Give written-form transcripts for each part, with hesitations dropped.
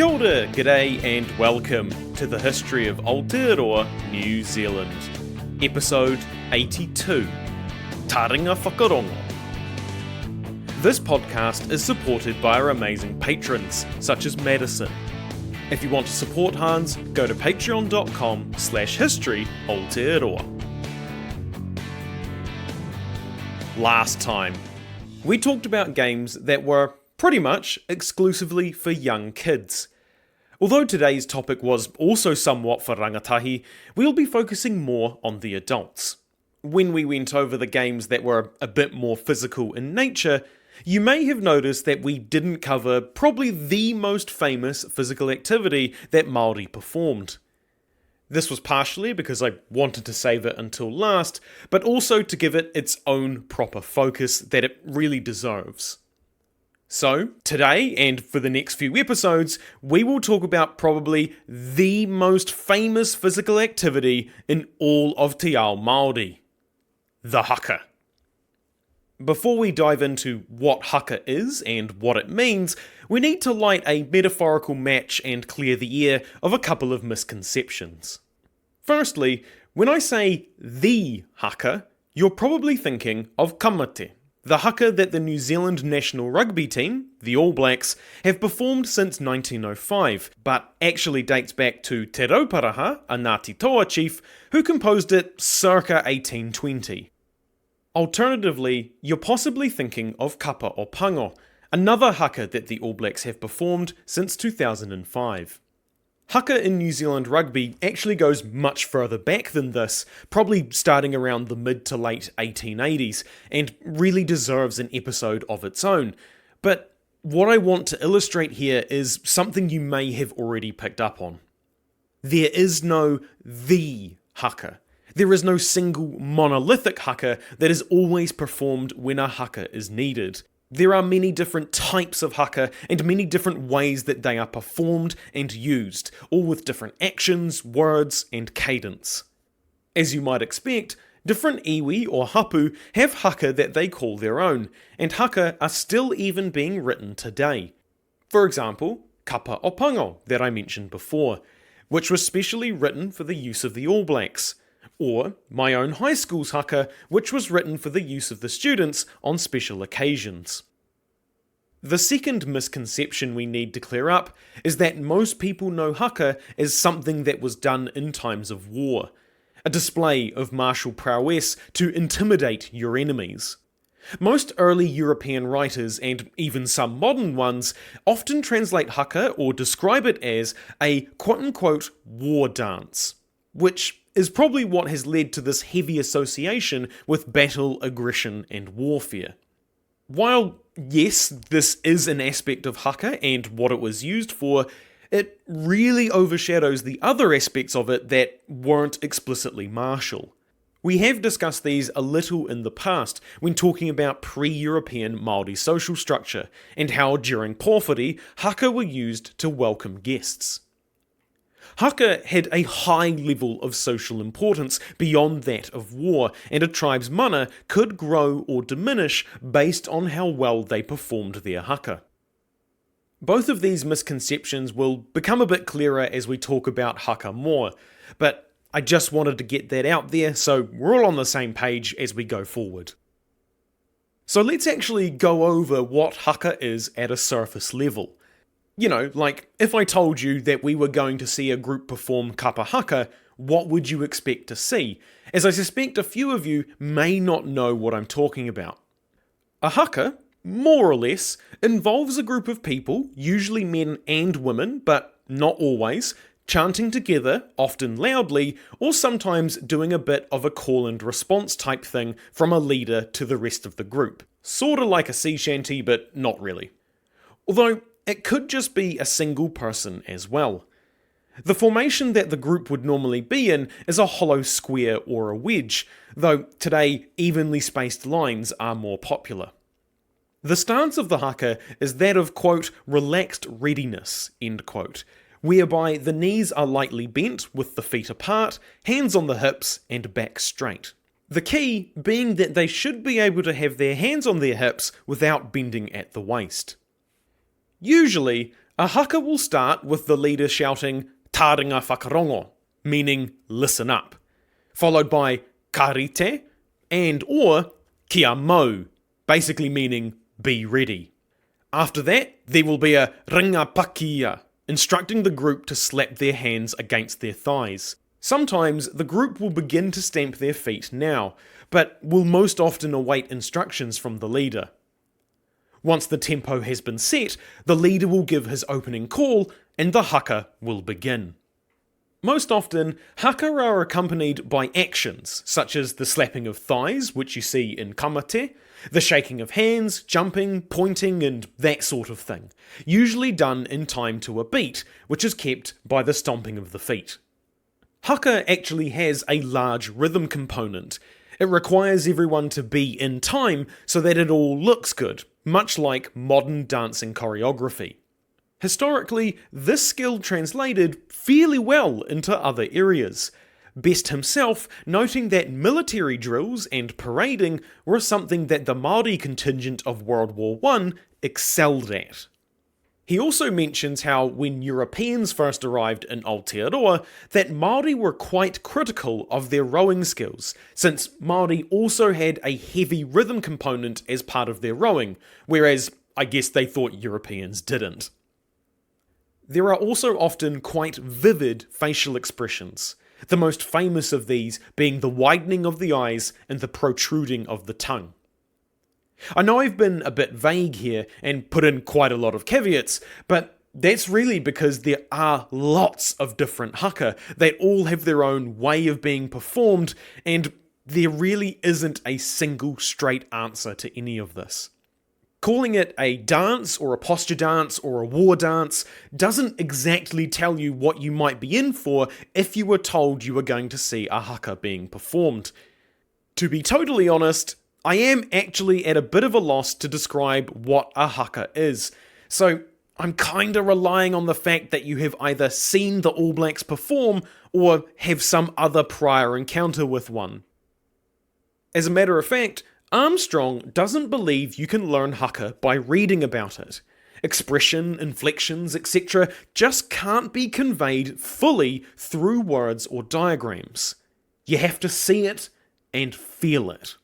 Kia ora, g'day and welcome to the history of Aotearoa, New Zealand. Episode 82, Taringa Whakarongo. This podcast is supported by our amazing patrons, such as Madison. If you want to support Hans, go to patreon.com/history Aotearoa. Last time, we talked about games that were pretty much exclusively for young kids. Although today's topic was also somewhat for rangatahi, we'll be focusing more on the adults. When we went over the games that were a bit more physical in nature, you may have noticed that we didn't cover probably the most famous physical activity that Māori performed. This was partially because I wanted to save it until last, but also to give it its own proper focus that it really deserves. So, today, and for the next few episodes, we will talk about probably the most famous physical activity in all of Te Ao Māori, the haka. Before we dive into what haka is and what it means, we need to light a metaphorical match and clear the air of a couple of misconceptions. Firstly, when I say the haka, you're probably thinking of kamate, the haka that the New Zealand national rugby team, the All Blacks, have performed since 1905, but actually dates back to Te Rauparaha, a Ngāti Toa chief, who composed it circa 1820. Alternatively, you're possibly thinking of kapa o pango, another haka that the All Blacks have performed since 2005. Haka in New Zealand rugby actually goes much further back than this, probably starting around the mid to late 1880s, and really deserves an episode of its own. But what I want to illustrate here is something you may have already picked up on. There is no the haka. There is no single monolithic haka that is always performed when a haka is needed. There are many different types of haka and many different ways that they are performed and used, all with different actions, words, and cadence. As you might expect, different iwi or hapu have haka that they call their own, and haka are still even being written today. For example, kapa o pango that I mentioned before, which was specially written for the use of the All Blacks, or my own high school's haka, which was written for the use of the students on special occasions. The second misconception we need to clear up is that most people know haka as something that was done in times of war, a display of martial prowess to intimidate your enemies. Most early European writers, and even some modern ones, often translate haka or describe it as a quote-unquote war dance, which is probably what has led to this heavy association with battle, aggression, and warfare. While, yes, this is an aspect of haka and what it was used for, it really overshadows the other aspects of it that weren't explicitly martial. We have discussed these a little in the past when talking about pre-European Māori social structure and how during pōwhiri, haka were used to welcome guests. Haka had a high level of social importance beyond that of war, and a tribe's mana could grow or diminish based on how well they performed their haka. Both of these misconceptions will become a bit clearer as we talk about haka more, but I just wanted to get that out there so we're all on the same page as we go forward. So let's actually go over what haka is at a surface level. You know, like, if I told you that we were going to see a group perform kapa haka, what would you expect to see? As I suspect a few of you may not know what I'm talking about. A haka, more or less, involves a group of people, usually men and women, but not always, chanting together, often loudly, or sometimes doing a bit of a call and response type thing from a leader to the rest of the group. Sorta like a sea shanty, but not really. Although, it could just be a single person as well. The formation that the group would normally be in is a hollow square or a wedge, though today evenly spaced lines are more popular. The stance of the haka is that of, quote, relaxed readiness, end quote, whereby the knees are lightly bent with the feet apart, hands on the hips, and back straight. The key being that they should be able to have their hands on their hips without bending at the waist. Usually, A haka will start with the leader shouting Taringa Whakarongo, meaning listen up, followed by karite and or kia mau, basically meaning be ready. After that, there will be a ringa pakia, instructing the group to slap their hands against their thighs. Sometimes the group will begin to stamp their feet now, but will most often await instructions from the leader. Once the tempo has been set, the leader will give his opening call and the haka will begin. Most often, haka are accompanied by actions, such as the slapping of thighs, which you see in kamate, the shaking of hands, jumping, pointing, and that sort of thing, usually done in time to a beat, which is kept by the stomping of the feet. Haka actually has a large rhythm component. It requires everyone to be in time so that it all looks good, much like modern dancing choreography. Historically, this skill translated fairly well into other areas, Best himself noting that military drills and parading were something that the Māori contingent of World War I excelled at. He also mentions how when Europeans first arrived in Aotearoa, that Māori were quite critical of their rowing skills, since Māori also had a heavy rhythm component as part of their rowing, whereas I guess they thought Europeans didn't. There are also often quite vivid facial expressions, the most famous of these being the widening of the eyes and the protruding of the tongue. I know I've been a bit vague here and put in quite a lot of caveats, but that's really because there are lots of different haka that all have their own way of being performed, and there really isn't a single straight answer to any of this. Calling it a dance or a posture dance or a war dance doesn't exactly tell you what you might be in for if you were told you were going to see a haka being performed. To be totally honest, I am actually at a bit of a loss to describe what a haka is, so I'm kinda relying on the fact that you have either seen the All Blacks perform or have some other prior encounter with one. As a matter of fact, Armstrong doesn't believe you can learn haka by reading about it. Expression, inflections, etc. just can't be conveyed fully through words or diagrams. You have to see it and feel it.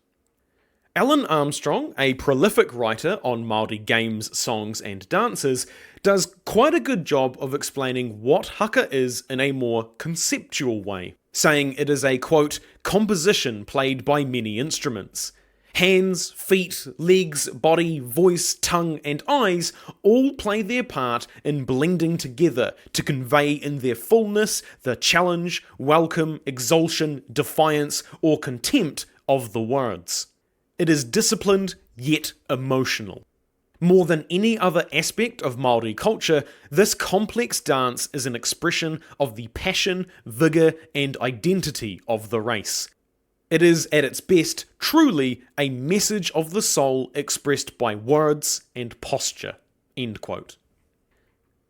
Alan Armstrong, a prolific writer on Māori games, songs and dances, does quite a good job of explaining what haka is in a more conceptual way, saying it is a, quote, composition played by many instruments. Hands, feet, legs, body, voice, tongue and eyes all play their part in blending together to convey in their fullness the challenge, welcome, exultation, defiance or contempt of the words. It is disciplined yet emotional. More than any other aspect of Māori culture, this complex dance is an expression of the passion, vigour and identity of the race. It is at its best truly a message of the soul expressed by words and posture. End quote.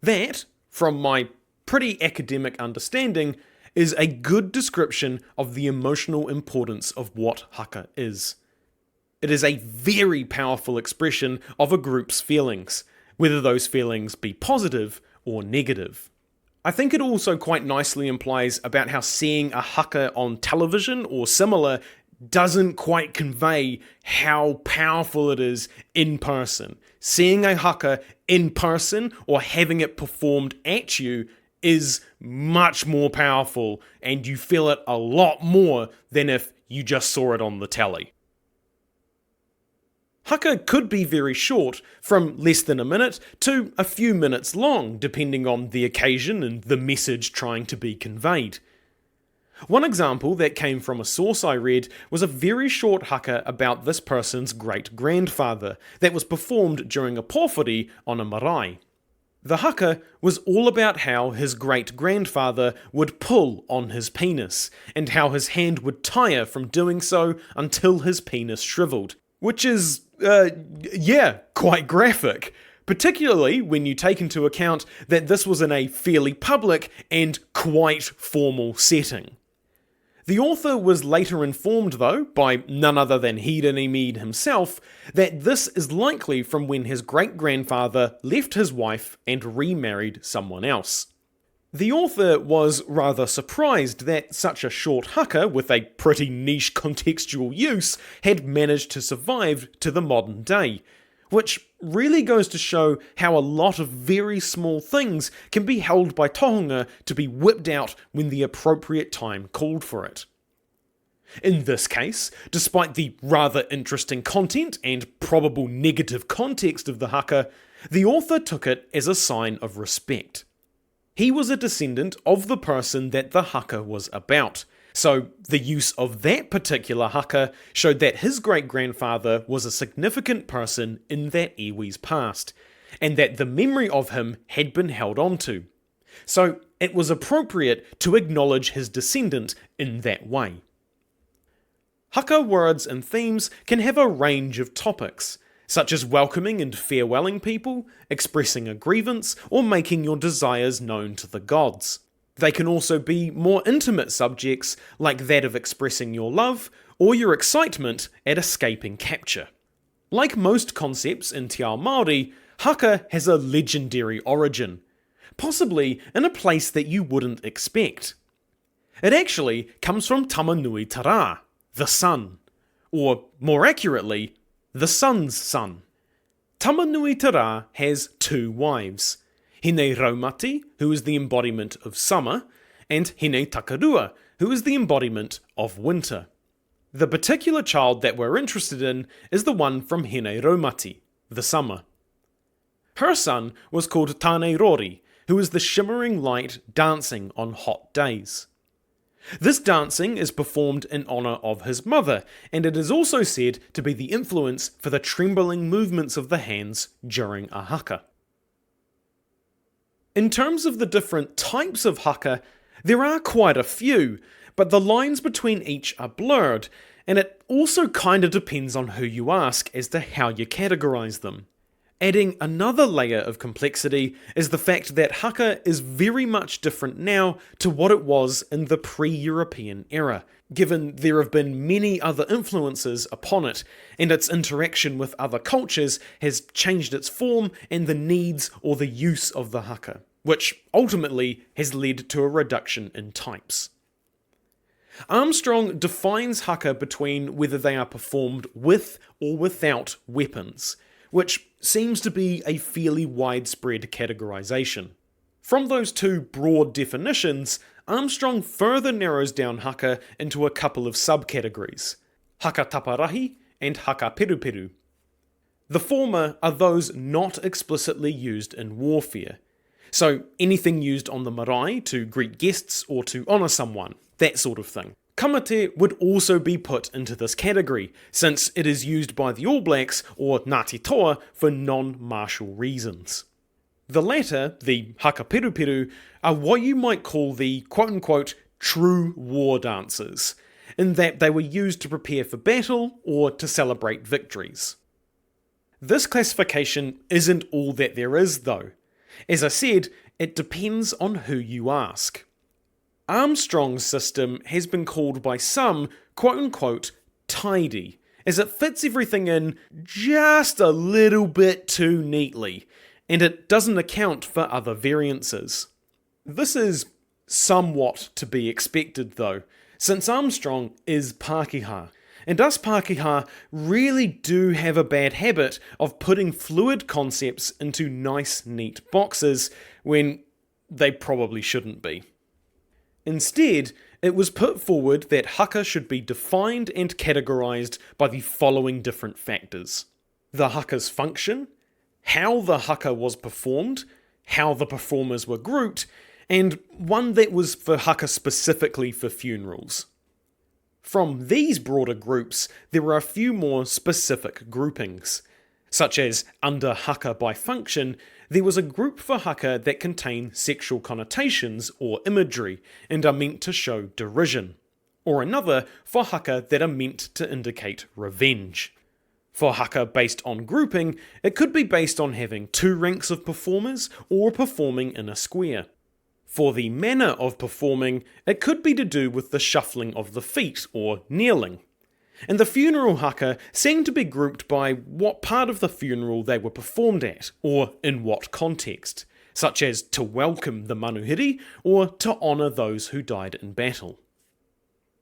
That, from my pretty academic understanding, is a good description of the emotional importance of what haka is. It is a very powerful expression of a group's feelings, whether those feelings be positive or negative. I think it also quite nicely implies about how seeing a haka on television or similar doesn't quite convey how powerful it is in person. Seeing a haka in person or having it performed at you is much more powerful, and you feel it a lot more than if you just saw it on the telly. Haka could be very short, from less than a minute to a few minutes long, depending on the occasion and the message trying to be conveyed. One example that came from a source I read was a very short haka about this person's great-grandfather that was performed during a pōwhiri on a marae. The haka was all about how his great-grandfather would pull on his penis, and how his hand would tire from doing so until his penis shriveled. Which is, quite graphic, particularly when you take into account that this was in a fairly public and quite formal setting. The author was later informed, though, by none other than Hiranimide himself, that this is likely from when his great-grandfather left his wife and remarried someone else. The author was rather surprised that such a short haka with a pretty niche contextual use had managed to survive to the modern day, which really goes to show how a lot of very small things can be held by tohunga to be whipped out when the appropriate time called for it. In this case, despite the rather interesting content and probable negative context of the haka, the author took it as a sign of respect. He was a descendant of the person that the haka was about, so the use of that particular haka showed that his great-grandfather was a significant person in that iwi's past, and that the memory of him had been held onto. So it was appropriate to acknowledge his descendant in that way. Haka words and themes can have a range of topics, such as welcoming and farewelling people, expressing a grievance, or making your desires known to the gods. They can also be more intimate subjects, like that of expressing your love, or your excitement at escaping capture. Like most concepts in Te Ao Māori, haka has a legendary origin, possibly in a place that you wouldn't expect. It actually comes from Tamanui Tara, the sun, or more accurately, the sun's son. Tamanui Tara has two wives, Hine Raumati, who is the embodiment of summer, and Hine Takarua, who is the embodiment of winter. The particular child that we're interested in is the one from Hine Raumati, the summer. Her son was called Tane Rori, who is the shimmering light dancing on hot days. This dancing is performed in honour of his mother, and it is also said to be the influence for the trembling movements of the hands during a haka. In terms of the different types of haka, there are quite a few, but the lines between each are blurred, and it also kinda depends on who you ask as to how you categorise them. Adding another layer of complexity is the fact that haka is very much different now to what it was in the pre-European era, given there have been many other influences upon it, and its interaction with other cultures has changed its form and the needs or the use of the haka, which ultimately has led to a reduction in types. Armstrong defines haka between whether they are performed with or without weapons, which seems to be a fairly widespread categorization. From those two broad definitions, Armstrong further narrows down haka into a couple of subcategories, haka taparahi and haka peruperu. The former are those not explicitly used in warfare, so anything used on the marae to greet guests or to honour someone, that sort of thing. Kamate would also be put into this category, since it is used by the All Blacks or Ngāti Toa for non-martial reasons. The latter, the haka peruperu, are what you might call the quote-unquote true war dances, in that they were used to prepare for battle or to celebrate victories. This classification isn't all that there is, though. As I said, it depends on who you ask. Armstrong's system has been called by some quote-unquote tidy, as it fits everything in just a little bit too neatly, and it doesn't account for other variances. This is somewhat to be expected though, since Armstrong is Pākehā, and us Pākehā really do have a bad habit of putting fluid concepts into nice, neat boxes when they probably shouldn't be. Instead, it was put forward that haka should be defined and categorised by the following different factors: the haka's function, how the haka was performed, how the performers were grouped, and one that was for haka specifically for funerals. From these broader groups, there are a few more specific groupings, such as under haka by function, there was a group for haka that contain sexual connotations or imagery and are meant to show derision, or another for haka that are meant to indicate revenge. For haka based on grouping, it could be based on having two ranks of performers or performing in a square. For the manner of performing, it could be to do with the shuffling of the feet or kneeling. And the funeral haka seemed to be grouped by what part of the funeral they were performed at, or in what context, such as to welcome the manuhiri or to honour those who died in battle.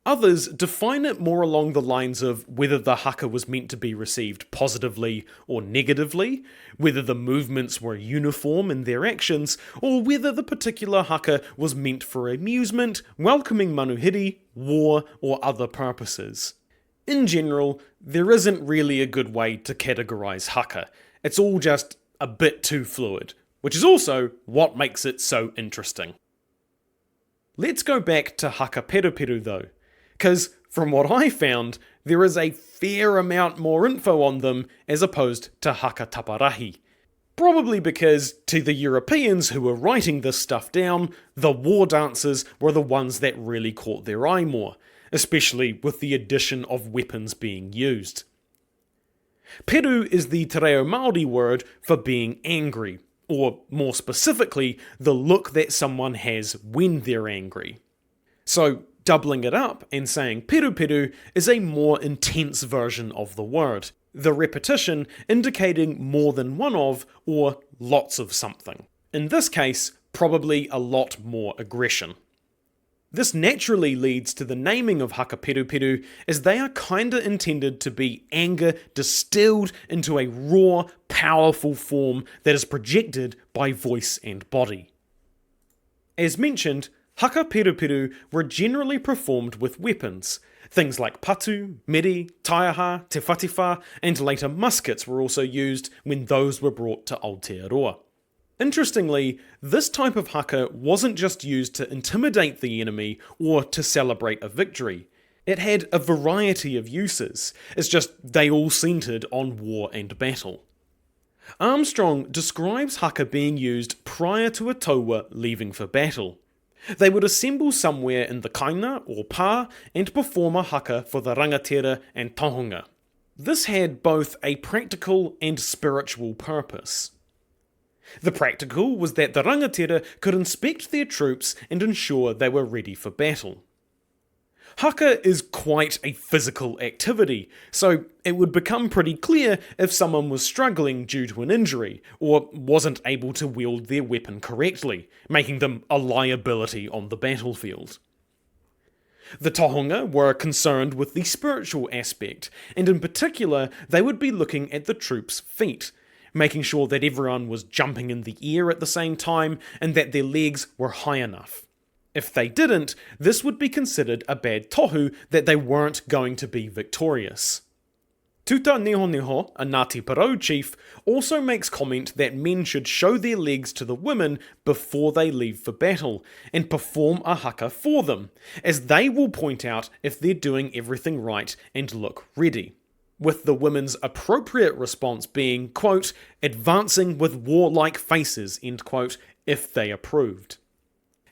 Others define it more along the lines of whether the haka was meant to be received positively or negatively, whether the movements were uniform in their actions, or whether the particular haka was meant for amusement, welcoming manuhiri, war, or other purposes. In general, there isn't really a good way to categorise haka. It's all just a bit too fluid, which is also what makes it so interesting. Let's go back to haka peruperu though, because from what I found, there is a fair amount more info on them as opposed to haka taparahi. Probably because to the Europeans who were writing this stuff down, the war dances were the ones that really caught their eye more, especially with the addition of weapons being used. Peru is the te reo Māori word for being angry, or more specifically, the look that someone has when they're angry. So, doubling it up and saying peruperu is a more intense version of the word, the repetition indicating more than one of or lots of something. In this case, probably a lot more aggression. This naturally leads to the naming of haka peruperu, as they are kinda intended to be anger distilled into a raw, powerful form that is projected by voice and body. As mentioned, haka peruperu were generally performed with weapons. Things like patu, mere, taiaha, te whatiwha, and later muskets were also used when those were brought to Aotearoa. Interestingly, this type of haka wasn't just used to intimidate the enemy or to celebrate a victory. It had a variety of uses, it's just they all centred on war and battle. Armstrong describes haka being used prior to a taua leaving for battle. They would assemble somewhere in the kaina or pā and perform a haka for the rangatira and tahonga. This had both a practical and spiritual purpose. The practical was that the rangatira could inspect their troops and ensure they were ready for battle. Haka is quite a physical activity, so it would become pretty clear if someone was struggling due to an injury, or wasn't able to wield their weapon correctly, making them a liability on the battlefield. The tahonga were concerned with the spiritual aspect, and in particular they would be looking at the troops' feet, making sure that everyone was jumping in the air at the same time and that their legs were high enough. If they didn't, this would be considered a bad tohu that they weren't going to be victorious. Tuta Neho Neho, a Ngāti Porou chief, also makes comment that men should show their legs to the women before they leave for battle, and perform a haka for them, as they will point out if they're doing everything right and look ready. With the women's appropriate response being, quote, advancing with warlike faces, end quote, if they approved.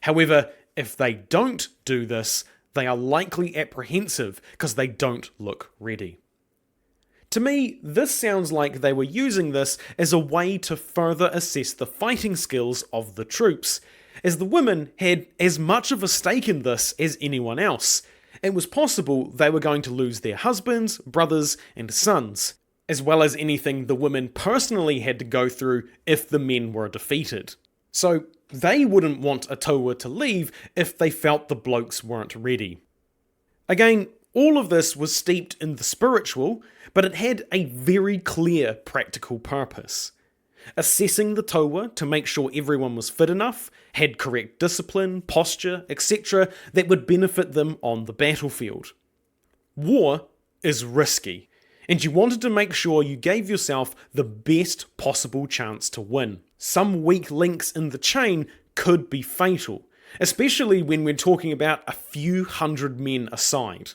However, if they don't do this, they are likely apprehensive because they don't look ready. To me, this sounds like they were using this as a way to further assess the fighting skills of the troops, as the women had as much of a stake in this as anyone else. It was possible they were going to lose their husbands, brothers, and sons, as well as anything the women personally had to go through if the men were defeated. So they wouldn't want a taua to leave if they felt the blokes weren't ready. Again, all of this was steeped in the spiritual, but it had a very clear practical purpose. Assessing the taua to make sure everyone was fit enough, had correct discipline, posture, etc. that would benefit them on the battlefield. War is risky, and you wanted to make sure you gave yourself the best possible chance to win. Some weak links in the chain could be fatal, especially when we're talking about a few hundred men aside.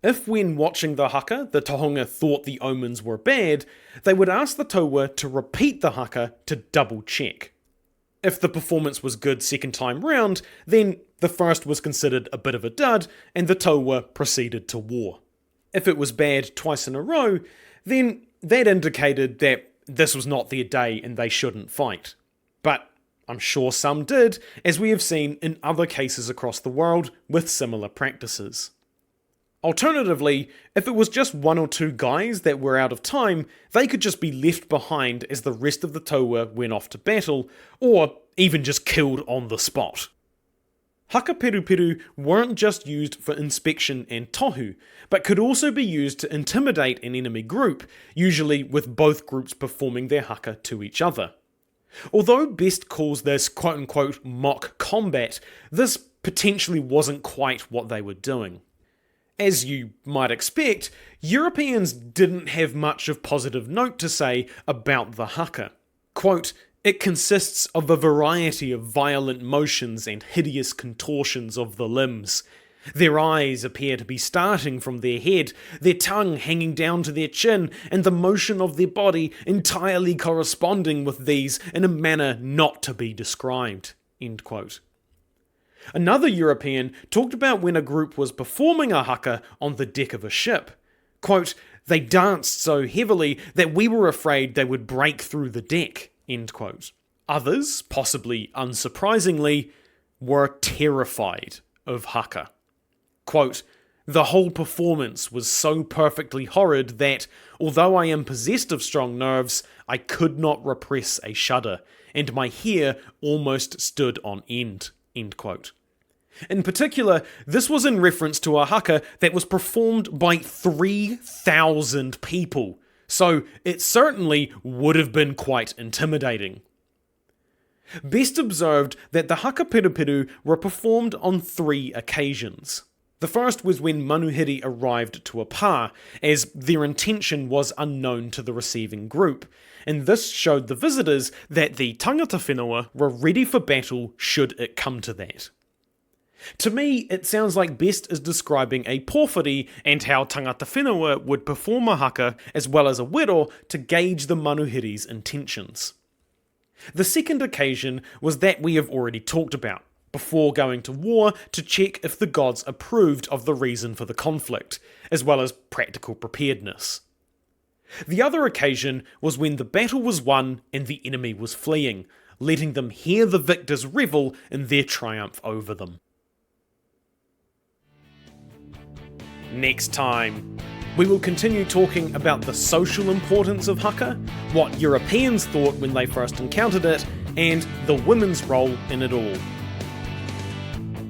If when watching the haka, the tahonga thought the omens were bad, they would ask the taua to repeat the haka to double check. If the performance was good second time round, then the first was considered a bit of a dud and the taua proceeded to war. If it was bad twice in a row, then that indicated that this was not their day and they shouldn't fight. But I'm sure some did, as we have seen in other cases across the world with similar practices. Alternatively, if it was just one or two guys that were out of time, they could just be left behind as the rest of the taua went off to battle, or even just killed on the spot. Haka peruperu weren't just used for inspection and tohu, but could also be used to intimidate an enemy group, usually with both groups performing their haka to each other. Although Best calls this quote-unquote mock combat, this potentially wasn't quite what they were doing. As you might expect, Europeans didn't have much of positive note to say about the haka. Quote, "It consists of a variety of violent motions and hideous contortions of the limbs. Their eyes appear to be starting from their head, their tongue hanging down to their chin, and the motion of their body entirely corresponding with these in a manner not to be described." End quote. Another European talked about when a group was performing a haka on the deck of a ship. Quote, "They danced so heavily that we were afraid they would break through the deck." End quote. Others, possibly unsurprisingly, were terrified of haka. Quote, "The whole performance was so perfectly horrid that, although I am possessed of strong nerves, I could not repress a shudder, and my hair almost stood on end." End quote. In particular, this was in reference to a haka that was performed by 3,000 people, so it certainly would have been quite intimidating. Best observed that the haka peruperu were performed on 3 occasions. The first was when manuhiri arrived to a pā, as their intention was unknown to the receiving group, and this showed the visitors that the tangata whenua were ready for battle should it come to that. To me, it sounds like Best is describing a pōwhiri and how tangata whenua would perform a haka as well as a wero to gauge the manuhiri's intentions. The second occasion was that we have already talked about, before going to war to check if the gods approved of the reason for the conflict, as well as practical preparedness. The other occasion was when the battle was won and the enemy was fleeing, letting them hear the victors revel in their triumph over them. Next time, we will continue talking about the social importance of haka, what Europeans thought when they first encountered it, and the women's role in it all.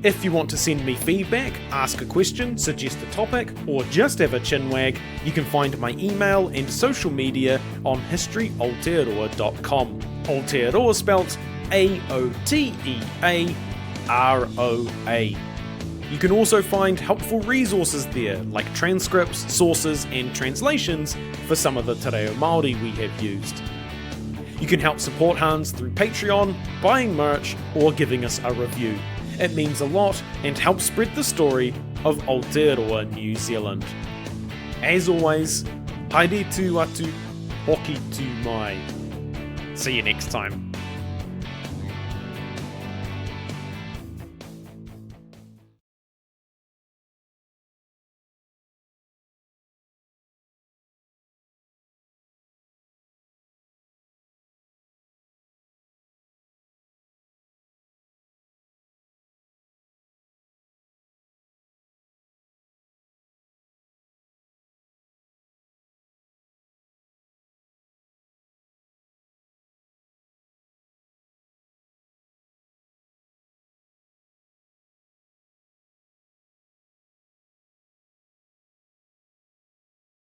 If you want to send me feedback, ask a question, suggest a topic, or just have a chinwag, you can find my email and social media on historyaotearoa.com. Aotearoa spelt Aotearoa. You can also find helpful resources there, like transcripts, sources, and translations for some of the te reo Māori we have used. You can help support Hans through Patreon, buying merch, or giving us a review. It means a lot and helps spread the story of Aotearoa, New Zealand. As always, haere tū atu, hoki tū mai. See you next time.